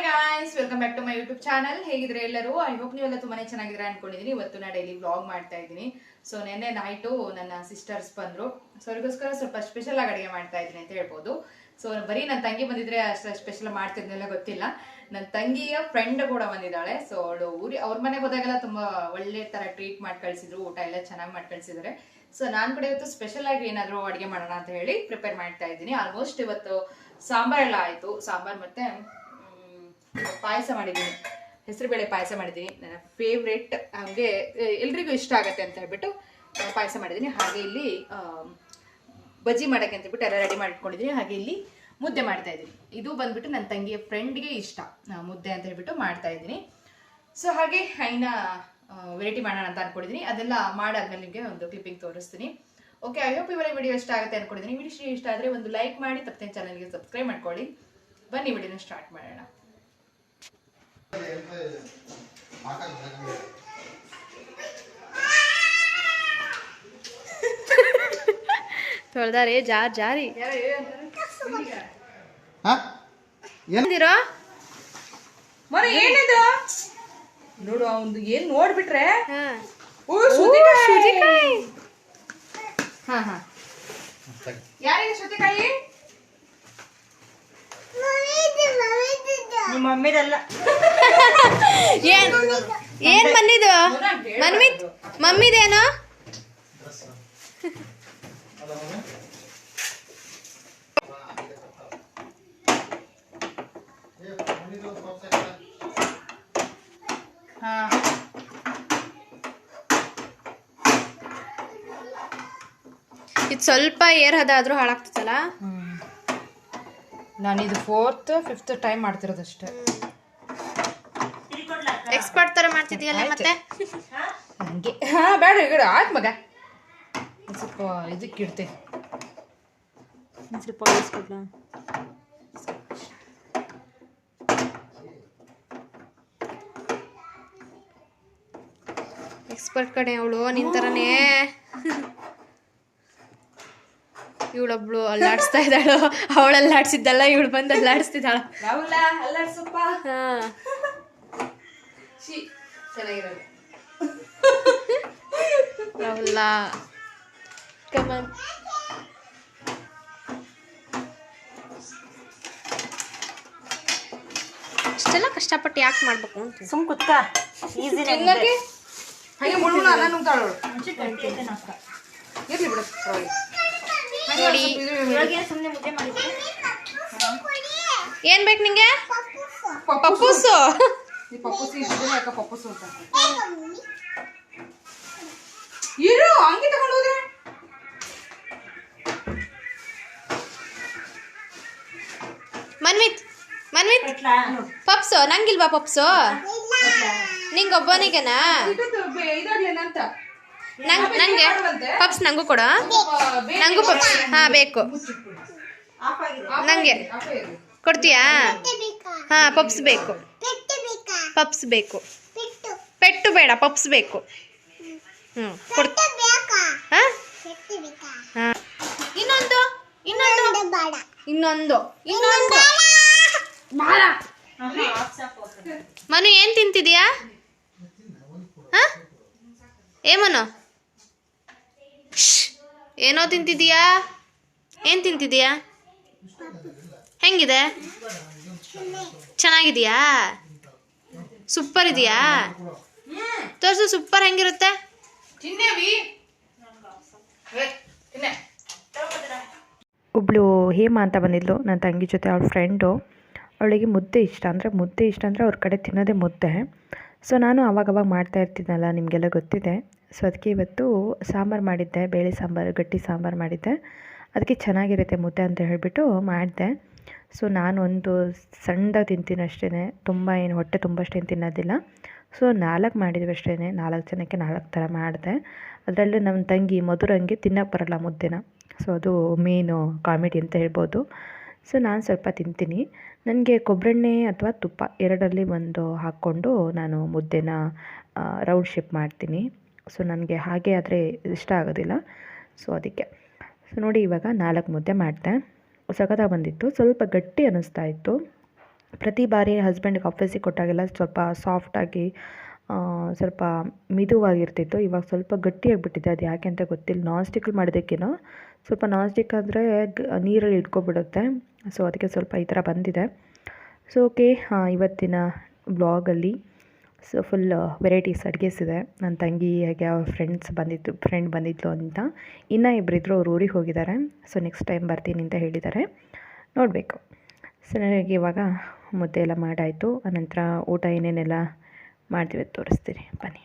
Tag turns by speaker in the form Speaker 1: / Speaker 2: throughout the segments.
Speaker 1: Guys, welcome back to my YouTube channel. ಹೇಗಿದ್ರೆ ಎಲ್ಲರೂ? I hope ನೀವೆಲ್ಲ ತುಂಬಾನೇ ಚೆನ್ನಾಗಿದ್ರೆ ಅನ್ಕೊಂಡಿದೀನಿ. ಇವತ್ತು ನಾ ಡೈಲಿ ವ್ಲಾಗ್ ಮಾಡ್ತಾ ಇದ್ದೀನಿ. ಸೊ ನೆನ್ನೆ ನೈಟು ನನ್ನ ಸಿಸ್ಟರ್ಸ್ ಬಂದ್ರು. ಸೊ ಅವ್ರಿಗೋಸ್ಕರ ಸ್ವಲ್ಪ ಸ್ಪೆಷಲ್ ಆಗಿ ಅಡುಗೆ ಮಾಡ್ತಾ ಇದ್ದೀನಿ ಅಂತ ಹೇಳ್ಬೋದು. ಸೊ ಬರೀ ನನ್ನ ತಂಗಿ ಬಂದಿದ್ರೆ ಅಷ್ಟು ಸ್ಪೆಷಲ್ ಮಾಡ್ತಿದ್ನೆಲ್ಲ ಗೊತ್ತಿಲ್ಲ. ನನ್ನ ತಂಗಿಯ ಫ್ರೆಂಡ್ ಕೂಡ ಬಂದಿದ್ದಾಳೆ. ಸೊ ಅವಳು ಅವ್ರ ಮನೆಗೆ ಹೋದಾಗೆಲ್ಲ ತುಂಬಾ ಒಳ್ಳೆ ತರ ಟ್ರೀಟ್ ಮಾಡಿ ಕಳ್ಸಿದ್ರು. ಊಟ ಎಲ್ಲ ಚೆನ್ನಾಗಿ ಮಾಡಿ ಕಳ್ಸಿದ್ದಾರೆ. ಸೊ ನಾನು ಕೂಡ ಇವತ್ತು ಸ್ಪೆಷಲ್ ಆಗಿ ಏನಾದ್ರು ಅಡುಗೆ ಮಾಡೋಣ ಅಂತ ಹೇಳಿ ಪ್ರಿಪೇರ್ ಮಾಡ್ತಾ ಇದ್ದೀನಿ. ಆಲ್ಮೋಸ್ಟ್ ಇವತ್ತು ಸಾಂಬಾರ್ ಎಲ್ಲ ಆಯ್ತು. ಸಾಂಬಾರ್ ಮತ್ತೆ ಪಾಯಸ ಮಾಡಿದ್ದೀನಿ, ಹೆಸರುಬೇಳೆ ಪಾಯಸ ಮಾಡಿದ್ದೀನಿ. ನನ್ನ ಫೇವ್ರೆಟ್, ಹಾಗೆ ಎಲ್ರಿಗೂ ಇಷ್ಟ ಆಗತ್ತೆ ಅಂತ ಹೇಳ್ಬಿಟ್ಟು ಪಾಯಸ ಮಾಡಿದ್ದೀನಿ. ಹಾಗೆ ಇಲ್ಲಿ ಬಜ್ಜಿ ಮಾಡೋಕ್ಕೆ ಅಂತ ಹೇಳ್ಬಿಟ್ಟು ಎಲ್ಲ ರೆಡಿ ಮಾಡಿಟ್ಕೊಂಡಿದ್ದೀನಿ. ಹಾಗೆ ಇಲ್ಲಿ ಮುದ್ದೆ ಮಾಡ್ತಾ ಇದ್ದೀನಿ. ಇದು ಬಂದ್ಬಿಟ್ಟು ನನ್ನ ತಂಗಿಯ ಫ್ರೆಂಡ್ಗೆ ಇಷ್ಟ ಮುದ್ದೆ ಅಂತ ಹೇಳ್ಬಿಟ್ಟು ಮಾಡ್ತಾ ಇದ್ದೀನಿ. ಸೊ ಹಾಗೆ ಇನ್ನ ವೆರೈಟಿ ಮಾಡೋಣ ಅಂತ ಅನ್ಕೊಂಡಿದ್ದೀನಿ. ಅದೆಲ್ಲ ಮಾಡಾದ್ಮೇಲೆ ನಿಮಗೆ ಒಂದು ಕ್ಲಿಪ್ಪಿಂಗ್ ತೋರಿಸ್ತೀನಿ. ಓಕೆ, ಐ ಹೋಪ್ ಇವರ ವಿಡಿಯೋ ಇಷ್ಟ ಆಗುತ್ತೆ ಅನ್ಕೊಂಡಿದ್ದೀನಿ. ವಿಡಿಯೋ ಇಷ್ಟ ಆದರೆ ಒಂದು ಲೈಕ್ ಮಾಡಿ, ತಪ್ಪದೆ ಚಾನಲ್ಗೆ ಸಬ್ಸ್ಕ್ರೈಬ್ ಮಾಡ್ಕೊಳ್ಳಿ. ಬನ್ನಿ ವಿಡಿಯೋನ ಸ್ಟಾರ್ಟ್ ಮಾಡೋಣ.
Speaker 2: ತೊಳ್ದಾರೆ ಜಾರಿ
Speaker 1: ಏನಿದು ನೋಡು, ಅವನು ಏನ್ ನೋಡ್ಬಿಟ್ರೆ ಯಾರಿಗೆ ಸೌತೆಕಾಯಿ?
Speaker 3: ನಿಮ್ಮ ಮಮ್ಮಿದಲ್ಲ.
Speaker 2: ಏನ್ ಮನ್ನಿದು? ಮಮ್ಮಿದೇನೋ? ಇದು ಸ್ವಲ್ಪ ಏರ್ ಹದಾದ್ರೂ ಹಾಳಾಗ್ತದಲ್ಲ.
Speaker 1: ನಾನಿದು 4th 5th ಟೈಮ್ ಮಾಡ್ತಿರೋದಷ್ಟೇ.
Speaker 2: ಎಕ್ಸ್ಪರ್ಟ್ ತರ ಮಾಡ್ತಿದೀಯಲ್ಲ ಮತ್ತೆ.
Speaker 1: ಹಂಗೆ ಬೇಡ ಈಗ ಆಯ್ತು ಮಗ. ಸ್ವಲ್ಪ ಇದಕ್ಕೆ ಇಡ್ತೀನಿ.
Speaker 2: ಸ್ವಲ್ಪ ಇಸ್ಕೊಡ್ಲಾ? ಎಕ್ಸ್ಪರ್ಟ್ ಕಡೆ ಅವಳು ನಿಂತರನೇ. ಇವಳೊಬ್ಳು ಅಲ್ಲಾಡಿಸ್ತಾ ಇದ್ದಾಳು. ಅವಳು ಅಲ್ಲಾಡ್ಸಿದ್ದಲ್ಲ, ಇವಳು ಬಂದು ಅಲ್ಲಾಡಿಸ್ತಿದ್ದಾಳ.
Speaker 1: ಅಲ್ಲಾಡ್ಸಪ್ಪ. ಚೆನ್ನಾಗಿರೋದು.
Speaker 2: ಅವಲ್ಲ ಕಮನ್. ಇಷ್ಟೆಲ್ಲ ಕಷ್ಟಪಟ್ಟು ಯಾಕೆ ಮಾಡ್ಬೇಕು ಅಂತ
Speaker 3: ಸುಮ್ ಕುತ್ಕ. ಈಸಿ
Speaker 1: ಹಾಗೆ ಮುಳುಗುಣ ಅನ್ನ ನುಂಗ್ತಾಳು. ಇರ್ಲಿ ಬಿಡು.
Speaker 2: ನೋಡಿ
Speaker 3: ಸುಮ್ಮನೆ ಮುದ್ದೆ ಮಾಡಿದ್ರೆ
Speaker 2: ಏನ್ ಬೇಕು ನಿಂಗೆ? ಪಪ್ಪೂಸು.
Speaker 1: ಪಪ್ಪುಸಿ ಯಾಕ ಪಪ್ಪುಸು ಅಂತ ಇರು, ಹಂಗೆ ತಗೊಂಡು ಹೋದ್ರೆ
Speaker 2: ಮನ್ವಿತ್ ಪಪ್ಸು ನಂಗಿಲ್ವಾ? ಪಪ್ಸು ನಿಂಗೊಬ್ಬನಿಗೆನಾ?
Speaker 1: ಇದಾಗ್ಲೇನಂತ
Speaker 2: ನಂಗೆ ಪಪ್ಸ್ ನಂಗೂ ಕೊಡ. ನಂಗೂ ಪಪ್ಸ್ ಬೇಕು. ನಂಗೆ ಕೊಡ್ತೀಯಾ? ಪಪ್ಸ್ ಬೇಕು. ಪಪ್ಸ್ ಬೇಕು. ಪೆಟ್ಟು ಬೇಡ, ಪಪ್ಸ್ ಬೇಕು. ಇನ್ನೊಂದು ಮನು ಏನ್ ತಿಂತಿದ್ಯಾ? ಮನು ಏನೋ ತಿಂತಿದೀಯಾ? ಏನ್ ತಿಂತಿದೀಯಾ? ಹೆಂಗಿದೆ? ಚೆನ್ನಾಗಿದೆಯಾ? ಸೂಪರ್ ಇದೆಯಾ? ತೋರ್ಸು ಸೂಪರ್ ಹೆಂಗಿರುತ್ತೆ.
Speaker 4: ಒಬ್ಳು ಹೇಮಾ ಅಂತ ಬಂದಿದ್ಲು ನನ್ನ ತಂಗಿ ಜೊತೆ. ಅವಳ ಫ್ರೆಂಡು. ಅವಳಿಗೆ ಮುದ್ದೆ ಇಷ್ಟ ಅಂದರೆ ಅವ್ರ ಕಡೆ ತಿನ್ನೋದೇ ಮುದ್ದೆ. ಸೊ ನಾನು ಅವಾಗವಾಗ ಮಾಡ್ತಾ ಇರ್ತೀನಲ್ಲ, ನಿಮಗೆಲ್ಲ ಗೊತ್ತಿದೆ. ಸೊ ಅದಕ್ಕೆ ಇವತ್ತು ಸಾಂಬಾರು ಮಾಡಿದ್ದೆ, ಬೇಳೆ ಸಾಂಬಾರು, ಗಟ್ಟಿ ಸಾಂಬಾರು ಮಾಡಿದ್ದೆ. ಅದಕ್ಕೆ ಚೆನ್ನಾಗಿರುತ್ತೆ ಮುದ್ದೆ ಅಂತ ಹೇಳಿಬಿಟ್ಟು ಮಾಡಿದೆ. ಸೊ ನಾನು ಒಂದು ಸಣ್ಣದಾಗಿ ತಿಂತೀನಿ ಅಷ್ಟೇ, ತುಂಬ ಏನು ಹೊಟ್ಟೆ ತುಂಬ ಅಷ್ಟೇನು ತಿನ್ನೋದಿಲ್ಲ. ಸೊ 4 ಮಾಡಿದ್ವಿ ಅಷ್ಟೇ, 4 ಜನಕ್ಕೆ 4 ಥರ ಮಾಡಿದೆ. ಅದರಲ್ಲೂ ನಮ್ಮ ತಂಗಿ ಮಧುರಂಗೆ ತಿನ್ನೋಕ್ಕೆ ಬರೋಲ್ಲ ಮುದ್ದೆನ. ಸೊ ಅದು ಮೇನು ಕಾಮಿಡಿ ಅಂತ ಹೇಳ್ಬೋದು. ಸೊ ನಾನು ಸ್ವಲ್ಪ ತಿಂತೀನಿ. ನನಗೆ ಕೊಬ್ಬರೆಣ್ಣೆ ಅಥವಾ ತುಪ್ಪ ಎರಡರಲ್ಲಿ ಒಂದು ಹಾಕ್ಕೊಂಡು ನಾನು ಮುದ್ದೆನ ರೌಂಡ್ ಶೇಪ್ ಮಾಡ್ತೀನಿ. ಸೊ ನನಗೆ ಹಾಗೆ ಆದರೆ ಇಷ್ಟ ಆಗೋದಿಲ್ಲ. ಸೊ ಅದಕ್ಕೆ ಸೊ ನೋಡಿ, ಇವಾಗ 4 ಮುದ್ದೆ ಮಾಡಿದೆ. ಸಖತ್ತಾಗಿ ಬಂದಿತ್ತು. ಸ್ವಲ್ಪ ಗಟ್ಟಿ ಅನ್ನಿಸ್ತಾ ಇತ್ತು. ಪ್ರತಿ ಬಾರಿ ಹಸ್ಬೆಂಡ್ಗೆ ಆಫೀಸಿಗೆ ಕೊಟ್ಟಾಗೆಲ್ಲ ಸ್ವಲ್ಪ ಸಾಫ್ಟಾಗಿ ಸ್ವಲ್ಪ ಮಿದುವಾಗಿರ್ತಿತ್ತು. ಇವಾಗ ಸ್ವಲ್ಪ ಗಟ್ಟಿಯಾಗಿಬಿಟ್ಟಿದೆ. ಅದು ಯಾಕೆ ಅಂತ ಗೊತ್ತಿಲ್ಲ. ನಾನ್ ಸ್ಟಿಕ್ಕಲ್ಲಿ ಮಾಡಿದ್ದಕ್ಕೇನೋ ಸ್ವಲ್ಪ ನಾನ್ ಸ್ಟಿಕ್ ಆದರೆ ನೀರಲ್ಲಿ ಇಟ್ಕೊಬಿಡುತ್ತೆ. ಸೊ ಅದಕ್ಕೆ ಸ್ವಲ್ಪ ಈ ಥರ ಬಂದಿದೆ. ಸೊ ಓಕೆ, ಇವತ್ತಿನ ಬ್ಲಾಗಲ್ಲಿ ಸೊ ಫುಲ್ ವೆರೈಟೀಸ್ ಅಡುಗೆಸ್ ಇದೆ. ನನ್ನ ತಂಗಿ ಹಾಗೆ ಅವ್ರ ಫ್ರೆಂಡ್ ಬಂದಿದ್ಲು ಅಂತ. ಇನ್ನೂ ಇಬ್ಬರಿದ್ರು, ಅವ್ರು ಊರಿಗೆ ಹೋಗಿದ್ದಾರೆ. ಸೊ ನೆಕ್ಸ್ಟ್ ಟೈಮ್ ಬರ್ತೀನಿ ಅಂತ ಹೇಳಿದ್ದಾರೆ, ನೋಡಬೇಕು. ಸೊ ನನಗೆ ಇವಾಗ ಮುದ್ದೆ ಎಲ್ಲ ಮಾಡಾಯಿತು. ಆನಂತರ ಊಟ ಏನೇನೆಲ್ಲ ಮಾಡ್ತೀವಿ ತೋರಿಸ್ತೀನಿ ಬನ್ನಿ.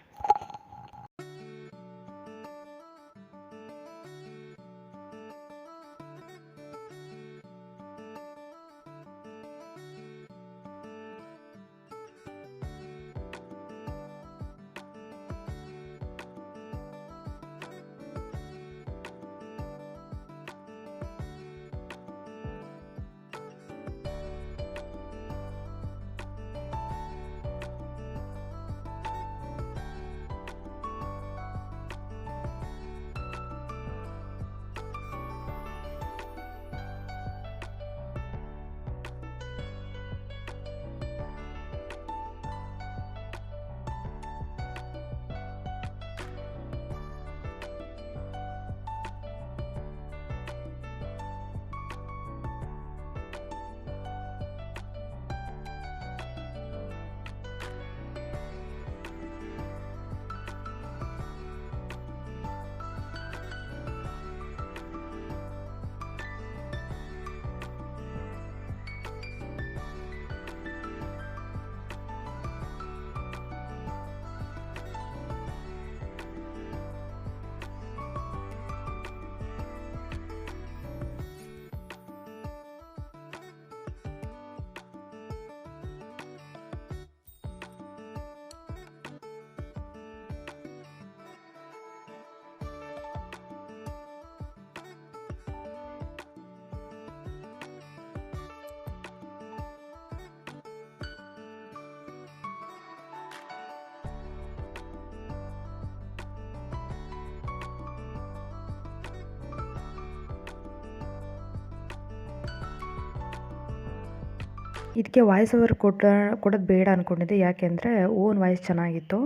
Speaker 4: ಇದಕ್ಕೆ ವಾಯ್ಸ್ ಓವರ್ ಕೊಡೋದು ಬೇಡ ಅಂದ್ಕೊಂಡಿದ್ದೆ. ಯಾಕೆಂದರೆ ಓನ್ ವಾಯ್ಸ್ ಚೆನ್ನಾಗಿತ್ತು,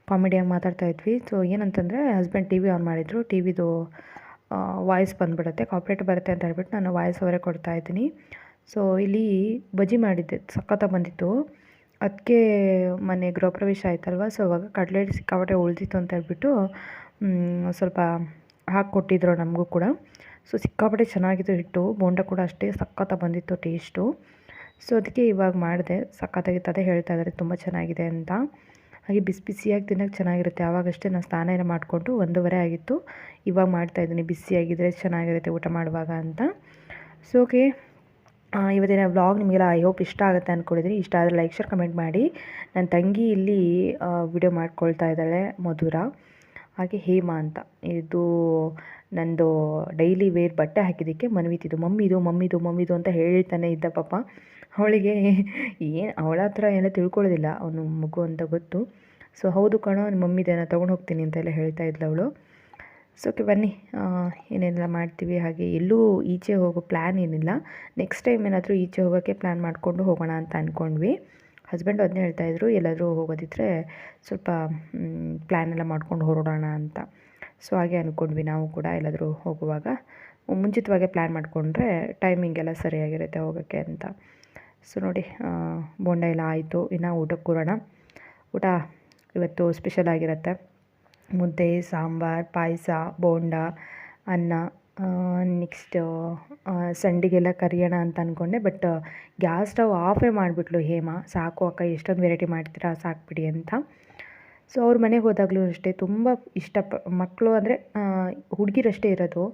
Speaker 4: ಕಾಮಿಡಿಯಾಗಿ ಮಾತಾಡ್ತಾಯಿದ್ವಿ. ಸೊ ಏನಂತಂದರೆ ಹಸ್ಬೆಂಡ್ ಟಿ ವಿ ಆನ್ ಮಾಡಿದರು, ಟಿ ವಿದು ವಾಯ್ಸ್ ಬಂದುಬಿಡುತ್ತೆ, ಕಾಪ್ರೇಟ್ ಬರುತ್ತೆ ಅಂತ ಹೇಳ್ಬಿಟ್ಟು ನಾನು ವಾಯ್ಸ್ ಓವರೇ ಕೊಡ್ತಾಯಿದ್ದೀನಿ. ಸೊ ಇಲ್ಲಿ ಬಜ್ಜಿ ಮಾಡಿದ್ದೆ, ಸಖತ್ತಾಗಿ ಬಂದಿತ್ತು. ಅದಕ್ಕೆ ಮೊನ್ನೆ ಗೃಹ ಪ್ರವೇಶ ಆಯ್ತಲ್ವ, ಸೊ ಅವಾಗ ಕಡ್ಲೆಟ್ ಸಿಕ್ಕಾಪಟ್ಟೆ ಉಳಿದಿತ್ತು ಅಂತ ಹೇಳ್ಬಿಟ್ಟು ಸ್ವಲ್ಪ ಹಾಕ್ಕೊಟ್ಟಿದ್ರು ನಮಗೂ ಕೂಡ. ಸೊ ಸಿಕ್ಕಾಪಟ್ಟೆ ಚೆನ್ನಾಗಿತ್ತು ಹಿಟ್ಟು. ಬೋಂಡ ಕೂಡ ಅಷ್ಟೇ ಸಖತ್ತಾಗಿ ಬಂದಿತ್ತು ಟೇಸ್ಟು. ಸೊ ಅದಕ್ಕೆ ಇವಾಗ ಮಾಡಿದೆ, ಸಖತ್ತಾಗಿತ್ತು. ಅದೇ ಹೇಳ್ತಾ ಇದ್ದಾರೆ ತುಂಬ ಚೆನ್ನಾಗಿದೆ ಅಂತ. ಹಾಗೆ ಬಿಸಿ ಬಿಸಿಯಾಗಿ ತಿನ್ನೋಕ್ಕೆ ಚೆನ್ನಾಗಿರುತ್ತೆ. ಆವಾಗಷ್ಟೇ ನಾನು ಸ್ನಾನ ಎಲ್ಲ ಮಾಡಿಕೊಂಡು 1:30 ಆಗಿತ್ತು. ಇವಾಗ ಮಾಡ್ತಾಯಿದ್ದೀನಿ, ಬಿಸಿಯಾಗಿದ್ದರೆ ಚೆನ್ನಾಗಿರುತ್ತೆ ಊಟ ಮಾಡುವಾಗ ಅಂತ. ಸೊ ಓಕೆ, ಇವತ್ತಿನ ವ್ಲಾಗ್ ನಿಮಗೆಲ್ಲ ಐ ಹೋಪ್ ಇಷ್ಟ ಆಗುತ್ತೆ ಅಂದ್ಕೊಂಡಿದ್ದೀನಿ. ಇಷ್ಟ ಆದರೆ ಲೈಕ್ ಶೇರ್ ಕಮೆಂಟ್ ಮಾಡಿ. ನನ್ನ ತಂಗಿ ಇಲ್ಲಿ ವಿಡಿಯೋ ಮಾಡ್ಕೊಳ್ತಾ ಇದ್ದಾಳೆ, ಮಧುರ. ಹಾಗೆ ಹೇಮಾ ಅಂತ, ಇದು ನಂದು ಡೈಲಿ ವೇರ್ ಬಟ್ಟೆ ಹಾಕಿದ್ದಕ್ಕೆ ಮನ್ವಿತಿದ್ದು, ಮಮ್ಮಿದು ಅಂತ ಹೇಳ್ತಾನೆ ಇದ್ದ ಪಾಪ. ಅವಳಿಗೆ ಅವಳ ಹತ್ರ ಎಲ್ಲ ತಿಳ್ಕೊಳ್ಳೋದಿಲ್ಲ, ಅವನು ಮಗು ಅಂತ ಗೊತ್ತು. ಸೊ ಹೌದು ಕಣೋ, ನಿಮ್ಮ ಮಮ್ಮಿದೇನೋ ತೊಗೊಂಡು ಹೋಗ್ತೀನಿ ಅಂತೆಲ್ಲ ಹೇಳ್ತಾ ಇದ್ಲು ಅವಳು. ಸೊ ಓಕೆ ಬನ್ನಿ, ಏನೆಲ್ಲ ಮಾಡ್ತೀವಿ. ಹಾಗೆ ಎಲ್ಲೂ ಈಚೆ ಹೋಗೋ ಪ್ಲ್ಯಾನ್ ಏನಿಲ್ಲ. ನೆಕ್ಸ್ಟ್ ಟೈಮ್ ಏನಾದರೂ ಈಚೆ ಹೋಗೋಕ್ಕೆ ಪ್ಲ್ಯಾನ್ ಮಾಡಿಕೊಂಡು ಹೋಗೋಣ ಅಂತ ಅಂದ್ಕೊಂಡ್ವಿ. ಹಸ್ಬೆಂಡು ಅದನ್ನೇ ಹೇಳ್ತಾಯಿದ್ರು, ಎಲ್ಲಾದರೂ ಹೋಗೋದಿದ್ರೆ ಸ್ವಲ್ಪ ಪ್ಲ್ಯಾನ್ ಎಲ್ಲ ಮಾಡ್ಕೊಂಡು ಹೊರಡೋಣ ಅಂತ. ಸೊ ಹಾಗೆ ಅಂದ್ಕೊಂಡ್ವಿ ನಾವು ಕೂಡ. ಎಲ್ಲಾದರೂ ಹೋಗುವಾಗ ಮುಂಚಿತವಾಗೇ ಪ್ಲ್ಯಾನ್ ಮಾಡಿಕೊಂಡ್ರೆ ಟೈಮಿಂಗ್ ಎಲ್ಲ ಸರಿಯಾಗಿರುತ್ತೆ ಹೋಗೋಕ್ಕೆ ಅಂತ. ಸೊ ನೋಡಿ, ಬೋಂಡ ಎಲ್ಲ ಆಯಿತು. ಇನ್ನು ಊಟಕ್ಕೆ ಕೂರೋಣ. ಊಟ ಇವತ್ತು ಸ್ಪೆಷಲ್ ಆಗಿರುತ್ತೆ. ಮುದ್ದೆ, ಸಾಂಬಾರು, ಪಾಯಸ, ಬೋಂಡ, ಅನ್ನ. ನೆಕ್ಸ್ಟ್ ಸಂಡಿಗೆಲ್ಲ ಕರಿಯೋಣ ಅಂತ ಅಂದ್ಕೊಂಡೆ, ಬಟ್ ಗ್ಯಾಸ್ ಸ್ಟವ್ ಆಫೇ ಮಾಡಿಬಿಟ್ಲು ಹೇಮಾ. ಸಾಕು ಅಕ್ಕ, ಎಷ್ಟೊಂದು ವೆರೈಟಿ ಮಾಡ್ತೀರಾ, ಸಾಕ್ಬಿಡಿ ಅಂತ. ಸೊ ಅವ್ರ ಮನೆಗೆ ಹೋದಾಗಲೂ ಅಷ್ಟೇ ತುಂಬ ಮಕ್ಕಳು ಅಂದರೆ ಹುಡುಗಿರಷ್ಟೇ ಇರೋದು.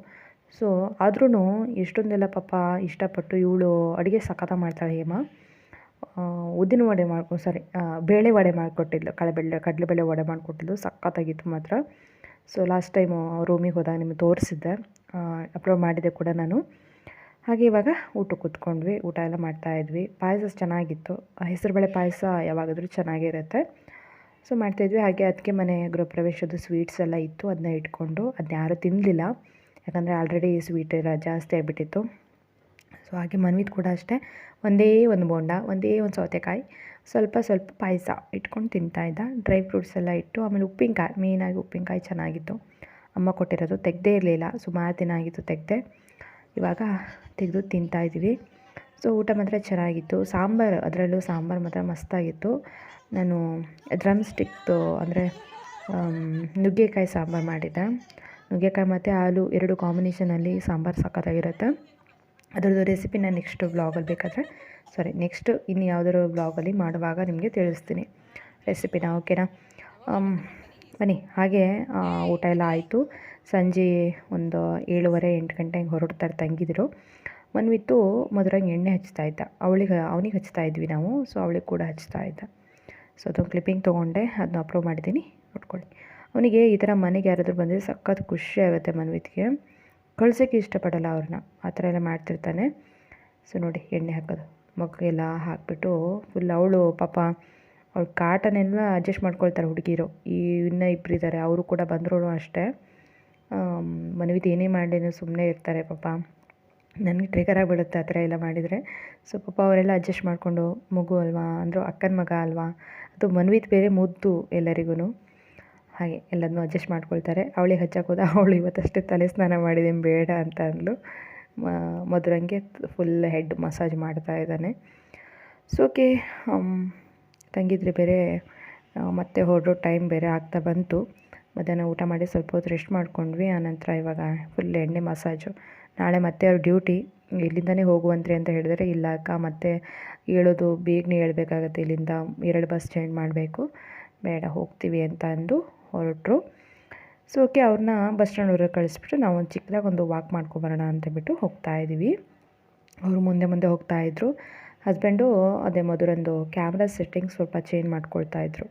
Speaker 4: ಸೊ ಆದ್ರೂ ಎಷ್ಟೊಂದೆಲ್ಲ ಪಾಪ ಇಷ್ಟಪಟ್ಟು ಇವಳು ಅಡುಗೆ ಸಖತ್ತಾಗಿ ಮಾಡ್ತಾಳೆ ಹೇಮಾ. ಉದ್ದಿನ ವಡೆ ಬೇಳೆ ವಡೆ ಮಾಡಿಕೊಟ್ಟಿದ್ಲು, ಕಡಲೆಬೇಳೆ ವಡೆ ಮಾಡಿಕೊಟ್ಟಿದ್ಲು, ಸಖತ್ತಾಗಿತ್ತು ಮಾತ್ರ. ಸೊ ಲಾಸ್ಟ್ ಟೈಮು ರೂಮಿಗೆ ಹೋದಾಗ ನಿಮಗೆ ತೋರಿಸಿದ್ದೆ, ಅಪ್ಲೋಡ್ ಮಾಡಿದ್ದೆ ಕೂಡ ನಾನು. ಹಾಗೆ ಇವಾಗ ಊಟಕ್ಕೆ ಕೂತ್ಕೊಂಡ್ವಿ, ಊಟ ಎಲ್ಲ ಮಾಡ್ತಾಯಿದ್ವಿ. ಪಾಯಸ ಚೆನ್ನಾಗಿತ್ತು, ಹೆಸರುಬೇಳೆ ಪಾಯಸ ಯಾವಾಗಾದರೂ ಚೆನ್ನಾಗೇ ಇರುತ್ತೆ. ಸೊ ಮಾಡ್ತಾಯಿದ್ವಿ. ಹಾಗೆ ಅದಕ್ಕೆ ಮನೆ ಗೃಹ ಪ್ರವೇಶದ ಸ್ವೀಟ್ಸ್ ಎಲ್ಲ ಇತ್ತು, ಅದನ್ನ ಇಟ್ಕೊಂಡು ಅದನ್ನ ಯಾರೂ ತಿನ್ನಲಿಲ್ಲ. ಯಾಕಂದರೆ ಆಲ್ರೆಡಿ ಸ್ವೀಟ್ ಎಲ್ಲ ಜಾಸ್ತಿ ಆಗಿಬಿಟ್ಟಿತ್ತು. ಸೊ ಹಾಗೆ ಮನ್ವಿತ್ ಕೂಡ ಅಷ್ಟೇ ಒಂದೇ ಒಂದು ಬೋಂಡ, ಒಂದೇ ಒಂದು ಸೌತೆಕಾಯಿ, ಸ್ವಲ್ಪ ಸ್ವಲ್ಪ ಪಾಯಸ ಇಟ್ಕೊಂಡು ತಿಂತಾಯಿದ್ದ. ಡ್ರೈ ಫ್ರೂಟ್ಸ್ ಎಲ್ಲ ಇಟ್ಟು, ಆಮೇಲೆ ಉಪ್ಪಿನಕಾಯಿ, ಮೇಯ್ನಾಗಿ ಉಪ್ಪಿನಕಾಯಿ ಚೆನ್ನಾಗಿತ್ತು, ಅಮ್ಮ ಕೊಟ್ಟಿರೋದು. ತೆಗ್ದೇ ಇರಲಿಲ್ಲ, ಸುಮಾರು ದಿನ ಆಗಿತ್ತು ತೆಗೆದೆ, ಇವಾಗ ತೆಗೆದು ತಿಂತಾಯಿದ್ದೀವಿ. ಸೊ ಊಟ ಮಾತ್ರ ಚೆನ್ನಾಗಿತ್ತು. ಸಾಂಬಾರು, ಅದರಲ್ಲೂ ಸಾಂಬಾರು ಮಾತ್ರ ಮಸ್ತಾಗಿತ್ತು. ನಾನು ಡ್ರಮ್ ಸ್ಟಿಕ್ದು ಅಂದರೆ ನುಗ್ಗೆಕಾಯಿ ಸಾಂಬಾರು ಮಾಡಿದ್ದೆ. ನುಗ್ಗೆಕಾಯಿ ಮತ್ತು ಆಲೂ ಎರಡು ಕಾಂಬಿನೇಷನಲ್ಲಿ ಸಾಂಬಾರು ಸಖತ್ತಾಗಿರುತ್ತೆ. ಅದರದ್ದು ರೆಸಿಪಿ ನಾನು ನೆಕ್ಸ್ಟ್ ಬ್ಲಾಗಲ್ಲಿ ಬೇಕಾದರೆ ನೆಕ್ಸ್ಟ್ ಇನ್ನು ಯಾವುದಾದ್ರು ಬ್ಲಾಗಲ್ಲಿ ಮಾಡುವಾಗ ನಿಮಗೆ ತಿಳಿಸ್ತೀನಿ ರೆಸಿಪಿನ, ಓಕೆನಾ? ಬನ್ನಿ. ಹಾಗೆ ಊಟ ಎಲ್ಲ ಆಯಿತು. ಸಂಜೆ ಒಂದು 7:30-8 ಗಂಟೆ ಹಿಂಗೆ ಹೊರಡ್ತಾರೆ ತಂಗಿದಿರು. ಮನ್ವಿತ್ತು ಮಧುರಂಗೆ ಎಣ್ಣೆ ಹಚ್ತಾ ಇದ್ದ, ಅವನಿಗೆ ಹಚ್ತಾ ಇದ್ವಿ ನಾವು. ಸೊ ಅವಳಿಗೆ ಕೂಡ ಹಚ್ತಾ ಇದ್ದ. ಸೊ ಅದೊಂದು ಕ್ಲಿಪ್ಪಿಂಗ್ ತೊಗೊಂಡೆ, ಅದನ್ನ ಅಪ್ಲೋಡ್ ಮಾಡಿದ್ದೀನಿ, ನೋಡ್ಕೊಳ್ಳಿ. ಅವನಿಗೆ ಈ ಥರ ಮನೆಗೆ ಯಾರಾದರೂ ಬಂದರೆ ಸಖತ್ ಖುಷಿ ಆಗುತ್ತೆ. ಮನ್ವಿತ್ಗೆ ಕಳ್ಸೋಕ್ಕೆ ಇಷ್ಟಪಡಲ್ಲ ಅವ್ರನ್ನ, ಆ ಥರ ಎಲ್ಲ ಮಾಡ್ತಿರ್ತಾನೆ. ಸೊ ನೋಡಿ, ಎಣ್ಣೆ ಹಾಕೋದು ಮಗುಗೆಲ್ಲ ಹಾಕಿಬಿಟ್ಟು ಫುಲ್ ಅವಳು ಪಾಪ ಅವಳು ಕಾಟನೆಲ್ಲ ಅಡ್ಜಸ್ಟ್ ಮಾಡ್ಕೊಳ್ತಾರೆ ಹುಡುಗಿರು. ಇನ್ನೂ ಇಬ್ಬರು ಇದ್ದಾರೆ, ಅವರು ಕೂಡ ಬಂದರೂ ಅಷ್ಟೇ. ಮನ್ವಿತ್ ಏನೇ ಮಾಡಲಿ ಸುಮ್ಮನೆ ಇರ್ತಾರೆ ಪಾಪ. ನನಗೆ ಟ್ರಿಗರ್ ಆಗಿಬಿಡುತ್ತೆ ಆ ಥರ ಎಲ್ಲ ಮಾಡಿದರೆ. ಸೊ ಪಾಪ ಅವರೆಲ್ಲ ಅಡ್ಜಸ್ಟ್ ಮಾಡಿಕೊಂಡು, ಮಗು ಅಲ್ವಾ, ಅಂದರೂ ಅಕ್ಕನ ಮಗ ಅಲ್ವಾ, ಅದು ಮನ್ವಿತ್ ಬೇರೆ ಮುದ್ದು ಎಲ್ಲರಿಗೂ, ಹಾಗೆ ಎಲ್ಲದನ್ನೂ ಅಡ್ಜಸ್ಟ್ ಮಾಡ್ಕೊಳ್ತಾರೆ. ಅವಳಿಗೆ ಹಚ್ಚಕ್ಕೆ ಹೋದ, ಅವಳು ಇವತ್ತಷ್ಟೇ ತಲೆ ಸ್ನಾನ ಮಾಡಿದ್ದೇನೆ ಬೇಡ ಅಂತ ಅಂದ್ಲು. ಮಧುರಂಗೆ ಫುಲ್ ಹೆಡ್ ಮಸಾಜ್ ಮಾಡ್ತಾ ಇದ್ದಾನೆ. ಸೊ ಓಕೆ, ತಂಗಿದ್ರೆ ಬೇರೆ ಮತ್ತೆ ಹೊರಡೋ ಟೈಮ್ ಬೇರೆ ಆಗ್ತಾ ಬಂತು. ಮಧ್ಯಾಹ್ನ ಊಟ ಮಾಡಿ ಸ್ವಲ್ಪ ಹೊತ್ತು ರೆಸ್ಟ್ ಮಾಡ್ಕೊಂಡ್ವಿ. ಆನಂತರ ಇವಾಗ ಫುಲ್ ಎಣ್ಣೆ ಮಸಾಜು. ನಾಳೆ ಮತ್ತೆ ಅವ್ರ ಡ್ಯೂಟಿ, ಇಲ್ಲಿಂದನೇ ಹೋಗುವಂತ್ರಿ ಅಂತ ಹೇಳಿದರೆ, ಇಲ್ಲ ಅಕ್ಕ ಮತ್ತೆ ಹೇಳೋದು ಬೇಗನೆ ಹೇಳ್ಬೇಕಾಗತ್ತೆ, ಇಲ್ಲಿಂದ 2 ಬಸ್ ಚೇಂಜ್ ಮಾಡಬೇಕು, ಬೇಡ ಹೋಗ್ತೀವಿ ಅಂತ ಅಂದು ಹೊರಟರು. ಸೊ ಓಕೆ, ಅವ್ರನ್ನ ಬಸ್ ಸ್ಟ್ಯಾಂಡ್ವರೆಗೆ ಕಳಿಸ್ಬಿಟ್ಟು ನಾವು ಒಂದು ಚಿಕ್ಕದಾಗಿ ಒಂದು ವಾಕ್ ಮಾಡ್ಕೊಬರೋಣ ಅಂತಬಿಟ್ಟು ಹೋಗ್ತಾಯಿದ್ದೀವಿ. ಅವರು ಮುಂದೆ ಮುಂದೆ ಹೋಗ್ತಾಯಿದ್ರು. ಹಸ್ಬೆಂಡು ಅದೇ ಮಧುರಂದು ಕ್ಯಾಮ್ರಾ ಸೆಟ್ಟಿಂಗ್ ಸ್ವಲ್ಪ ಚೇಂಜ್ ಮಾಡ್ಕೊಳ್ತಾಯಿದ್ರು.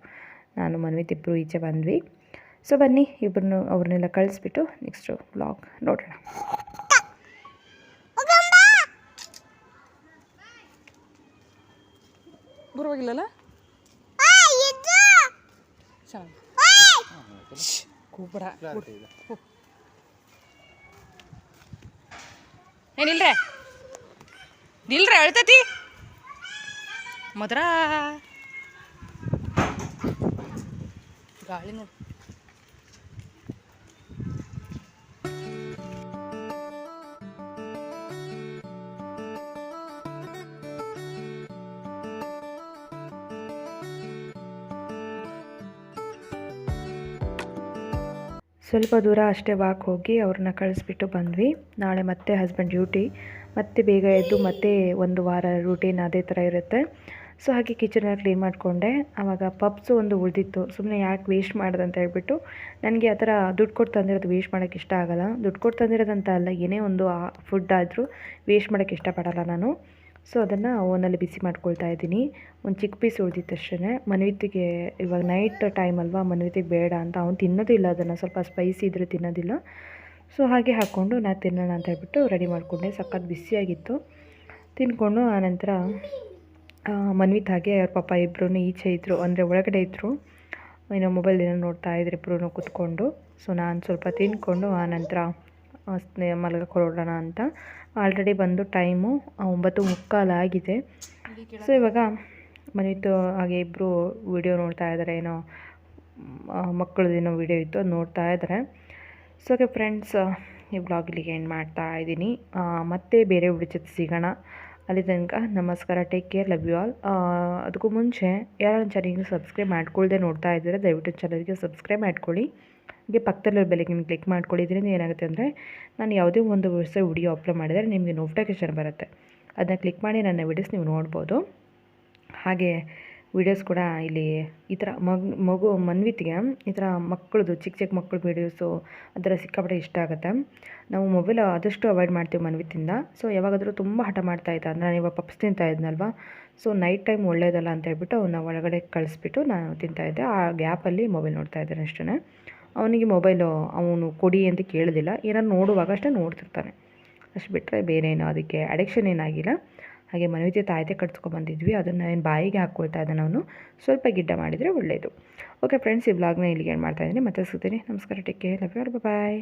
Speaker 4: ನಾನು ಮನ್ವಿತ್ ಇಬ್ಬರು ಈಚೆ ಬಂದ್ವಿ. ಸೊ ಬನ್ನಿ, ಅವ್ರನ್ನೆಲ್ಲ ಕಳಿಸ್ಬಿಟ್ಟು ನೆಕ್ಸ್ಟು ವ್ಲಾಗ್ ನೋಡೋಣ.
Speaker 5: ಬರುವಾಗಿಲ್ಲಲ್ಲ ಕೂಬಡ ಏನಿಲ್ರೆ ನಿಲ್ರೆ ಅಳ್ತತಿ ಮದ್ರ ಗಾಳಿ ನೋಡಿ.
Speaker 4: ಸ್ವಲ್ಪ ದೂರ ಅಷ್ಟೇ ವಾಕ್ ಹೋಗಿ ಅವ್ರನ್ನ ಕಳಿಸ್ಬಿಟ್ಟು ಬಂದ್ವಿ. ನಾಳೆ ಮತ್ತೆ ಹಸ್ಬೆಂಡ್ ಡ್ಯೂಟಿ, ಮತ್ತೆ ಬೇಗ ಎದ್ದು ಮತ್ತೆ ಒಂದು ವಾರ ರೂಟೀನ್ ಅದೇ ಥರ ಇರುತ್ತೆ. ಸೊ ಹಾಗೆ ಕಿಚನ್ನ ಕ್ಲೀನ್ ಮಾಡಿಕೊಂಡೆ. ಆವಾಗ ಪಪ್ಸು ಒಂದು ಉಳಿದಿತ್ತು, ಸುಮ್ಮನೆ ಯಾಕೆ ವೇಸ್ಟ್ ಮಾಡೋದು ಅಂತ ಹೇಳ್ಬಿಟ್ಟು. ನನಗೆ ಆ ಥರ ದುಡ್ಡು ಕೊಟ್ಟು ತಂದಿರೋದು ವೇಸ್ಟ್ ಮಾಡೋಕ್ಕೆ ಇಷ್ಟ ಆಗೋಲ್ಲ. ದುಡ್ಡು ಕೊಟ್ಟು ತಂದಿರೋದಂತ ಅಲ್ಲ, ಏನೇ ಒಂದು ಫುಡ್ ಆದರೂ ವೇಸ್ಟ್ ಮಾಡೋಕ್ಕೆ ಇಷ್ಟಪಡಲ್ಲ ನಾನು. ಸೊ ಅದನ್ನು ಓನಲ್ಲಿ ಬಿಸಿ ಮಾಡ್ಕೊಳ್ತಾ ಇದ್ದೀನಿ. ಒಂದು ಚಿಕ್ಕ ಪೀಸ್ ಉಳಿದಿತ್ತು ಅಷ್ಟೇ. ಮನ್ವಿತಿಗೆ ಇವಾಗ ನೈಟ್ ಟೈಮ್ ಅಲ್ವಾ, ಮನ್ವಿತಿಗೆ ಬೇಡ ಅಂತ ಅವ್ನು ತಿನ್ನೋದಿಲ್ಲ, ಅದನ್ನು ಸ್ವಲ್ಪ ಸ್ಪೈಸಿ ಇದ್ದರೆ ತಿನ್ನೋದಿಲ್ಲ. ಸೊ ಹಾಗೆ ಹಾಕ್ಕೊಂಡು ನಾನು ತಿನ್ನೋಣ ಅಂತ ಹೇಳ್ಬಿಟ್ಟು ರೆಡಿ ಮಾಡಿಕೊಂಡೆ. ಸಖತ್ ಬಿಸಿಯಾಗಿತ್ತು. ತಿಂದ್ಕೊಂಡು ಆನಂತರ ಮನ್ವಿತ್ ಹಾಗೆ ಅವ್ರ ಪಾಪ ಇಬ್ಬರೂ ಈಚೆ ಇದ್ದರು, ಅಂದರೆ ಒಳಗಡೆ ಇದ್ದರು, ಏನೋ ಮೊಬೈಲ್ ಏನೋ ನೋಡ್ತಾ ಇದ್ರು ಇಬ್ಬರೂ ಕೂತ್ಕೊಂಡು. ಸೊ ನಾನು ಸ್ವಲ್ಪ ತಿಂದ್ಕೊಂಡು ಆನಂತರ ಮಲಗಕ್ಕೆ ಹೊರಡೋಣ ಅಂತ. ಆಲ್ರೆಡಿ ಬಂದು ಟೈಮು 9:15 ಆಗಿದೆ. ಸೊ ಇವಾಗ ಮನ್ವಿತ್ತು ಹಾಗೆ ಇಬ್ಬರು ವಿಡಿಯೋ ನೋಡ್ತಾ ಇದ್ದಾರೆ, ಏನೋ ಮಕ್ಕಳದೇನೋ ವಿಡಿಯೋ ಇತ್ತು, ಅದು ನೋಡ್ತಾ ಇದ್ದಾರೆ. ಸೊ ಓಕೆ ಫ್ರೆಂಡ್ಸ್, ಈ ಬ್ಲಾಗ್ ಇಲ್ಲಿಗೆ ಎಂಡ್ ಮಾಡ್ತಾ ಇದ್ದೀನಿ. ಮತ್ತೆ ಬೇರೆ ವಿಡಿಯೋ ಜೊತೆ ಸಿಗೋಣ. ಅಲ್ಲಿ ತನಕ ನಮಸ್ಕಾರ, take care, love you all. ಅದಕ್ಕೂ ಮುಂಚೆ ಯಾರು ನನ್ನ ಚಾನಲ್ಗೆ ಸಬ್ಸ್ಕ್ರೈಬ್ ಮಾಡ್ಕೊಳ್ದೆ ನೋಡ್ತಾ ಇದ್ದರೆ ದಯವಿಟ್ಟು ಚಾನಲ್ಗೆ ಸಬ್ಸ್ಕ್ರೈಬ್ ಮಾಡ್ಕೊಳ್ಳಿ. ಹಾಗೆ ಪಕ್ಕದಲ್ಲಿರೋ ಬೆಲ್ಗೆ ಕ್ಲಿಕ್ ಮಾಡ್ಕೊಳ್ಳಿ. ಇದರಿಂದ ಏನಾಗುತ್ತೆ ಅಂದರೆ ನಾನು ಯಾವುದೇ ಒಂದು ಹೊಸ ವಿಡಿಯೋ ಅಪ್ಲೋಡ್ ಮಾಡಿದರೆ ನಿಮಗೆ ನೋಟಿಫಿಕೇಷನ್ ಬರುತ್ತೆ, ಅದನ್ನ ಕ್ಲಿಕ್ ಮಾಡಿ ನನ್ನ ವಿಡಿಯೋಸ್ ನೀವು ನೋಡ್ಬೋದು. ಹಾಗೆ ವೀಡಿಯೋಸ್ ಕೂಡ ಇಲ್ಲಿ ಈ ಥರ ಮಗು ಮನ್ವಿತಿಗೆ ಈ ಥರ ಮಕ್ಕಳದು ಚಿಕ್ಕ ಚಿಕ್ಕ ಮಕ್ಕಳ ವೀಡಿಯೋಸು ಆ ಥರ ಸಿಕ್ಕಾಪಟ್ಟೆ ಇಷ್ಟ ಆಗುತ್ತೆ. ನಾವು ಮೊಬೈಲ್ ಆದಷ್ಟು ಅವಾಯ್ಡ್ ಮಾಡ್ತೀವಿ ಮನ್ವಿತಿಂದ. ಸೊ ಯಾವಾಗಾದರೂ ತುಂಬ ಹಠ ಮಾಡ್ತಾಯಿದ್ದ, ಅಂದರೆ ನಾನು ಇವಾಗ ಪಪ್ಸ್ ತಿಂತಾ ಇದ್ನಲ್ವ, ಸೊ ನೈಟ್ ಟೈಮ್ ಒಳ್ಳೇದಲ್ಲ ಅಂತ ಹೇಳ್ಬಿಟ್ಟು ಅವನ್ನ ಒಳಗಡೆ ಕಳಿಸ್ಬಿಟ್ಟು ನಾನು ತಿಂತಾಯಿದ್ದೆ. ಆ ಗ್ಯಾಪಲ್ಲಿ ಮೊಬೈಲ್ ನೋಡ್ತಾ ಇದ್ದಾನೆ ಅಷ್ಟೇ. ಅವನಿಗೆ ಮೊಬೈಲು ಅವನು ಕೊಡಿ ಅಂತ ಕೇಳೋದಿಲ್ಲ, ಏನಾದ್ರು ನೋಡುವಾಗ ಅಷ್ಟೇ ನೋಡ್ತಿರ್ತಾನೆ, ಅಷ್ಟು ಬಿಟ್ಟರೆ ಬೇರೆ ಏನೋ ಅದಕ್ಕೆ ಅಡಿಕ್ಷನ್ ಏನಾಗಿಲ್ಲ. ಹಾಗೆ ಮನ್ವಿತಿ ತಾಯಿತೆ ಕಟ್ಸ್ಕೊಬಂದಿದ್ವಿ, ಅದನ್ನು ಏನು ಬಾಯಿಗೆ ಹಾಕ್ಕೊಳ್ತಾ ಇದ್ದಾನೆ ಅವನು, ಸ್ವಲ್ಪ ಗಿಡ್ಡ ಮಾಡಿದರೆ ಒಳ್ಳೆಯದು. ಓಕೆ ಫ್ರೆಂಡ್ಸ್, ಈ ವ್ಲಾಗ್ನ ಇಲ್ಲಿಗೆ ಏನು ಮಾಡ್ತಾಯಿದ್ದೀನಿ, ಮತ್ತೆ ಸಿಗ್ತೀನಿ. ನಮಸ್ಕಾರ, take care, love you all, bye.